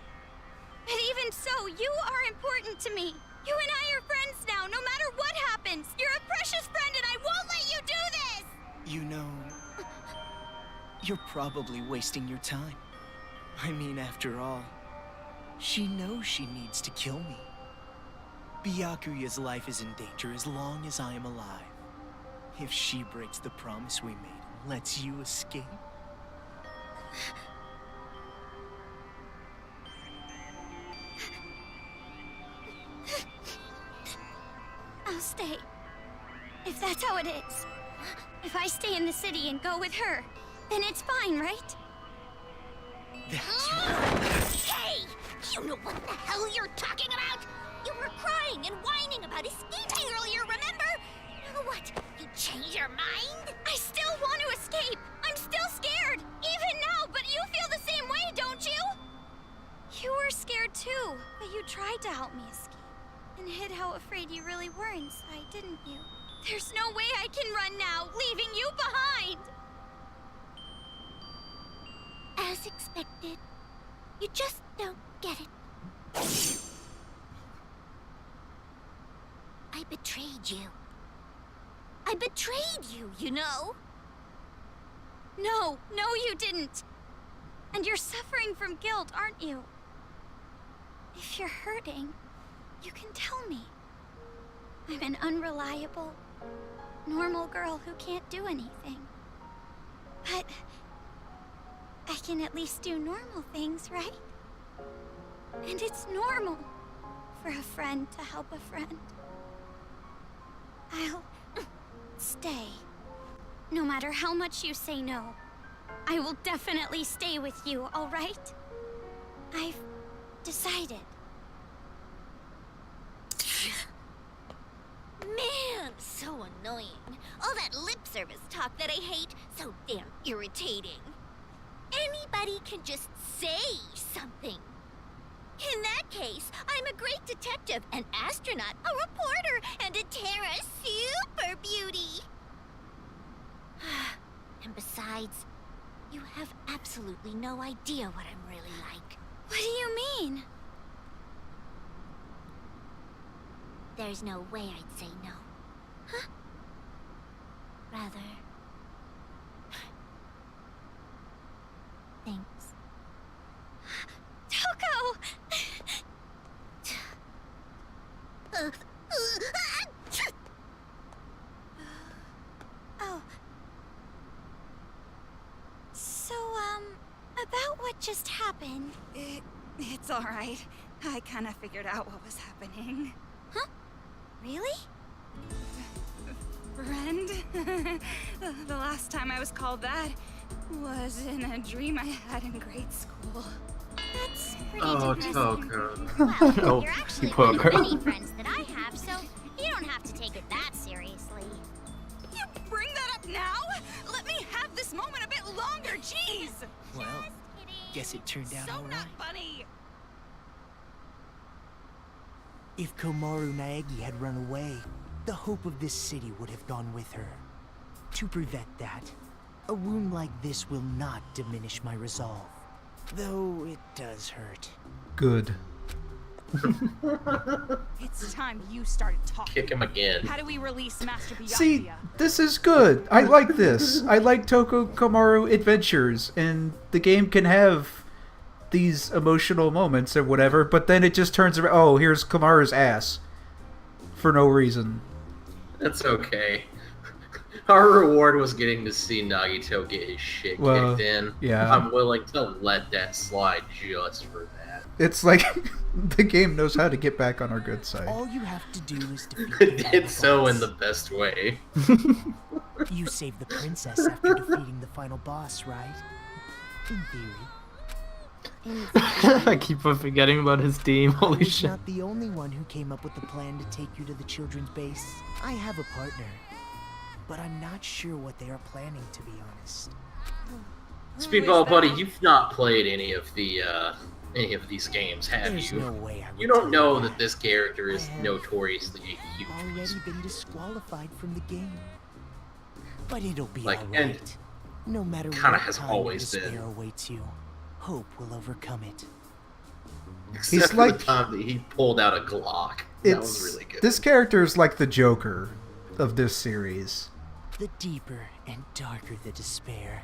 But even so, you are important to me. You and I are friends now, no matter what happens. You're a precious friend and I won't let you do this! You know, you're probably wasting your time. I mean, after all, she knows she needs to kill me. Byakuya's life is in danger as long as I am alive. If she breaks the promise we made and lets you escape... I'll stay. If that's how it is. If I stay in the city and go with her, then it's fine, right? That's right. Hey! You know what the hell you're talking about? You were crying and whining about escaping earlier, remember? Now what? You change your mind? I still want to escape! I'm still scared! Even now, but you feel the same way, don't you? You were scared too, but you tried to help me escape. And hid how afraid you really were inside, didn't you? There's no way I can run now, leaving you behind! As expected. You just don't get it. I betrayed you. I betrayed you, you know? No, you didn't. And you're suffering from guilt, aren't you? If you're hurting, you can tell me. I'm an unreliable, normal girl who can't do anything. But I can at least do normal things, right? And it's normal for a friend to help a friend. I'll stay. No matter how much you say no, I will definitely stay with you, all right? I've decided. Man, so annoying. All that lip service talk that I hate, so damn irritating. Anybody can just say something. In that case, I'm a great detective, an astronaut, a reporter, and a Terra super beauty. And besides, you have absolutely no idea what I'm really like. What do you mean? There's no way I'd say no. Huh? Rather... Thanks. Toko! Oh. So, about what just happened. It's alright. I kinda figured out what was happening. Huh? Really? Friend? The last time I was called that was in a dream I had in grade school. That's pretty Oh, depressing. Toko. Well, Oh, you're actually poor one of the girl. many friends that I have, so you don't have to take it that seriously. You bring that up now? Let me have this moment a bit longer, jeez! Well, guess it turned out So alright. not funny! If Komaru Naegi had run away, the hope of this city would have gone with her. To prevent that, a wound like this will not diminish my resolve. Though it does hurt. Good. It's time you started talking. Kick him again. How do we release Master Byakuya? See, this is good. I like this. I like Toko Komaru adventures, and the game can have these emotional moments or whatever, but then it just turns around, oh, here's Komaru's ass. For no reason. That's okay. Our reward was getting to see Nagito get his shit Well, kicked in. yeah. I'm willing to let that slide just for that. It's like the game knows how to get back on our good side. All you have to do is defeat It the did final so boss. in the best way. You saved the princess after defeating the final boss, right? In theory. I keep on forgetting about his team. I Holy was shit. not the only one who came up with the plan to take you to the children's base. I have a partner, but I'm not sure what they are planning, to be honest. Speedball buddy, you've not played any of these games, have There's you? no way I would You don't tell know you that this character is I have notoriously a huge already piece. been disqualified from the game. But it'll be Like, alright. and No matter kinda what has kind always of despair been. awaits you, hope will overcome it. Except He's for like- the time that he pulled out a Glock. That was really good. This character is like the Joker of this series. The deeper and darker the despair,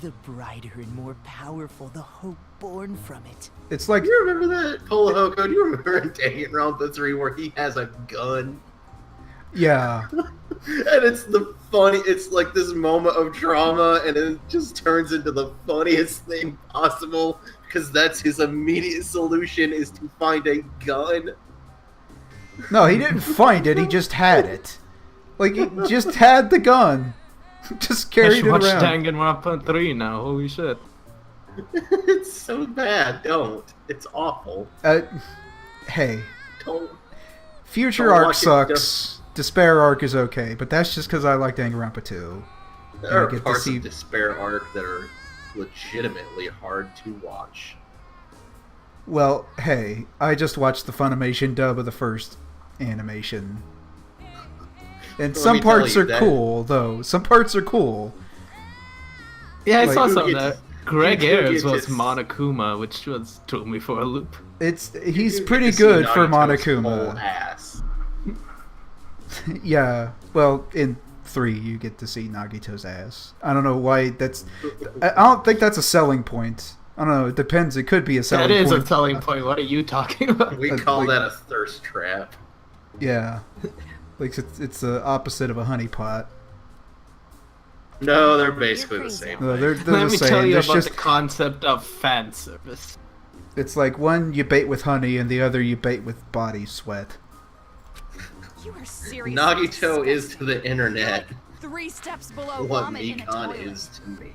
the brighter and more powerful the hope born from it. It's like Do you remember that, Polo Hoko? Do you remember in Danganronpa 3 where he has a gun? yeah. And it's like this moment of trauma, and it just turns into the funniest thing possible, because that's his immediate solution is to find a gun. No, he didn't find it. He just had it. Like he just had the gun. Just I carried should it watch around. Danganronpa 3 now. Holy shit. It's so bad. Don't. It's awful. Hey, Don't. Future Don't arc watch it, sucks. Despair arc is okay, but that's just because I like Danganronpa 2. There are get to parts see- of Despair Arc that are legitimately hard to watch. Well, hey, I just watched the Funimation dub of the first animation. And Let some me tell parts you are that- cool, though. Some parts are cool. Yeah, I Like, saw you some of get that. to- Greg you do Ayres get was to- Monokuma, which threw me for a loop. He's You pretty get to see good for Nagito's whole Monokuma. ass. Yeah, well, in 3 you get to see Nagito's ass. I don't know why that's... I don't think that's a selling point. I don't know, it depends. It could be a selling That is point. a selling point. What are you talking about? We Uh, call like- that a thirst trap. Yeah. Like, it's the opposite of a honeypot. No, they're basically the crazy. same. No, thing. they're Let the me same. tell you There's about just, the concept of fan service. it's like one you bait with honey and the other you bait with body sweat. You are serious. Nagito is to the internet 3 steps below what vomit in a Mikan toilet. is to me.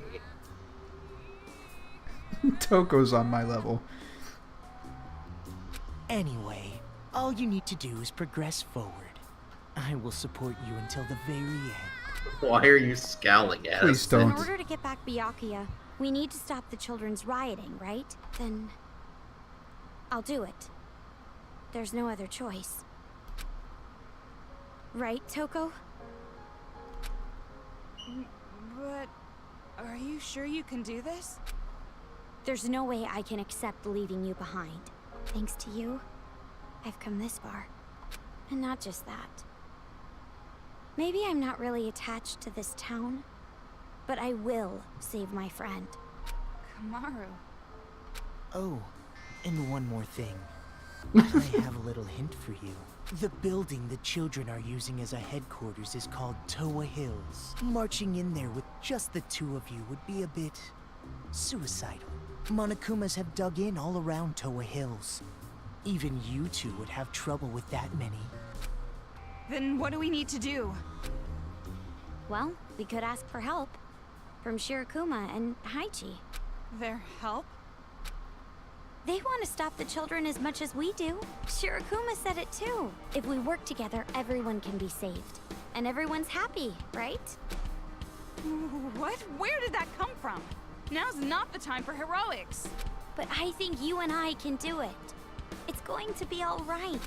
Toko's on my level. Anyway, all you need to do is progress forward. I will support you until the very end. Why are you scowling at Please us? don't. In order to get back Byakuya, we need to stop the children's rioting, right? Then I'll do it. There's no other choice. Right, Toko? But are you sure you can do this? There's no way I can accept leaving you behind. Thanks to you, I've come this far. And not just that. Maybe I'm not really attached to this town, but I will save my friend. Kamaru. Oh, and one more thing. I have a little hint for you. The building the children are using as a headquarters is called Toa Hills. Marching in there with just the two of you would be a bit suicidal. Monokumas have dug in all around Toa Hills. Even you two would have trouble with that many. Then what do we need to do? Well, we could ask for help from Shirokuma and Haichi. Their help? They want to stop the children as much as we do. Shirokuma said it too. If we work together, everyone can be saved. And everyone's happy, right? What? Where did that come from? Now's not the time for heroics. But I think you and I can do it. It's going to be all right.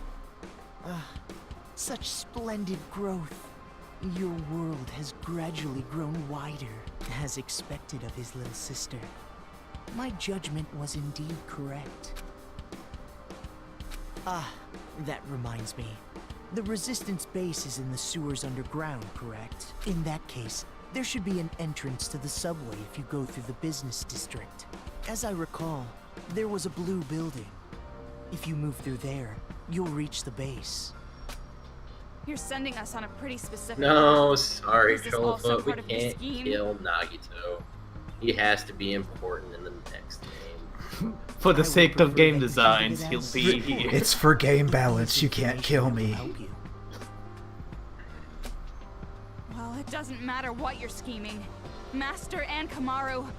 Such splendid growth. Your world has gradually grown wider, as expected of his little sister. My judgment was indeed correct. Ah, that reminds me. The Resistance base is in the sewers underground, correct? In that case, there should be an entrance to the subway if you go through the business district. As I recall, there was a blue building. If you move through there, you'll reach the base. You're sending us on a pretty specific... No, sorry, Is this also Shoelfoot. We part of your can't scheme? kill Nagito. He has to be important in the next game. For the I would sake of prefer game that you designs, think he'll of it be as- here. It's for game This balance. You can't kill information me. will help you. Well, it doesn't matter what you're scheming. Master and Kamaru,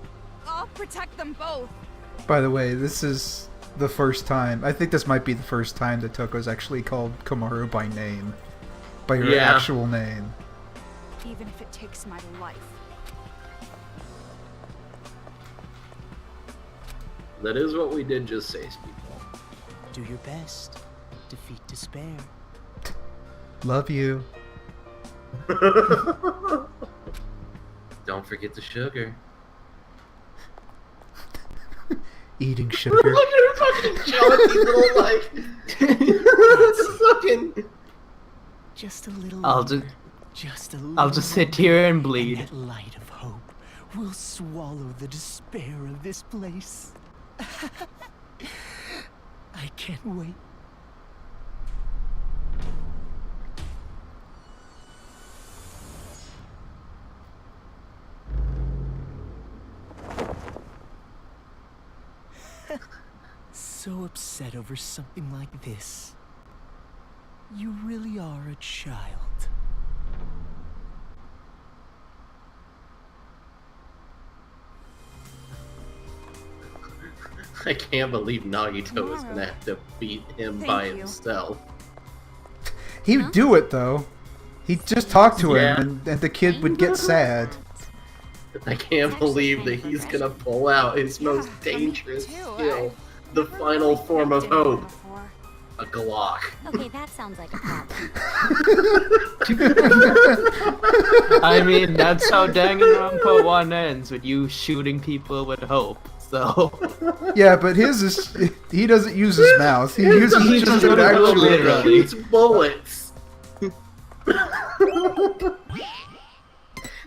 I'll protect them both. By the way, this is the first time. I think this might be the first time that Toko's actually called Kamaru by name. By her Yeah. actual name. Even if it takes my life. That is what we did just say, Speedball. Do your best. Defeat despair. Love you. Don't forget the sugar. Eating sugar. Look at fucking Jonathan's little like. fucking. Just a little. I'll longer. just Just a little. I'll just sit here and And bleed. that light of hope will swallow the despair of this place. I can't wait. So upset over something like this. You really are a child. I can't believe Nagito is gonna have to beat him Thank by you. himself. He would do it though. He'd just talk to Yeah. him, and the kid would get sad. I can't actually believe kind that of he's refreshing. gonna pull out his most Yeah, for me dangerous too. skill, I've the never final really form of connected with hope, him before. a Glock. Okay, that sounds like a problem. I mean, that's how Danganronpa 1 ends, with you shooting people with hope. So Yeah, but his is he doesn't use his mouth. He uses He just doesn't an do it actual literally. Shoots bullets.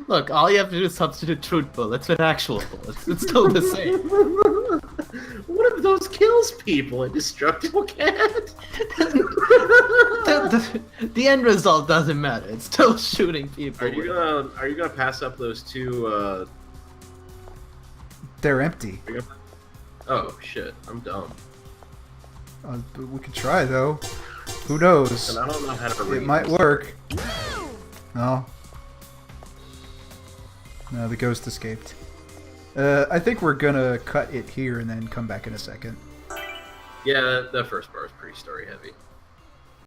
look, all you have to do is substitute truth bullets with actual bullets. It's still the same. What if those kills people? A destructible cat? The end result doesn't matter. It's still shooting people. Are you gonna pass up those two? They're empty. Oh shit, I'm dumb. But we could try though. Who knows? And I don't know how to read. It might work. No. No, the ghost escaped. I think we're gonna cut it here and then come back in a second. Yeah, that first bar is pretty story heavy.